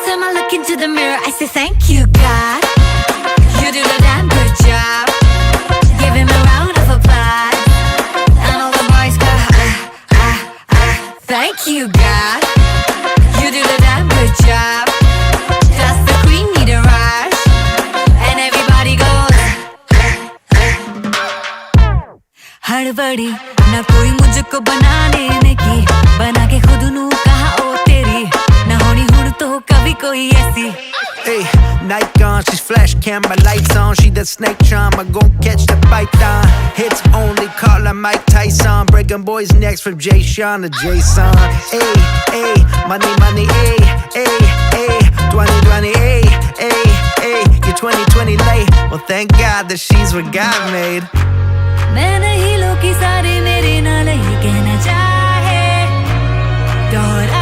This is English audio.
time I look into the mirror, I say thank you, God. You do the damn good job. Give him a round of applause. And all the boys go, thank you, God. You do the damn good job. Just the queen need a rush. And everybody goes हड़बड़ी ना कोई मुझको बना लेने की, बना के खुद नू कहा ओ तेरी, ना होनी हुन तो कभी कोई ऐसी. Hey, Nike on, she's flash camera lights on. She the snake charm, I gon' catch the python. Hits only, call her Mike Tyson. Breaking boys' necks from Jay Sean to Jason. Hey, hey, money, money, hey, hey, hey. 2020, hey, hey, hey. You're 2020 late. Well, thank God that she's what God made. मैं नहीं लोग की सारे मेरे नाल ही कहना चाहे दोहरा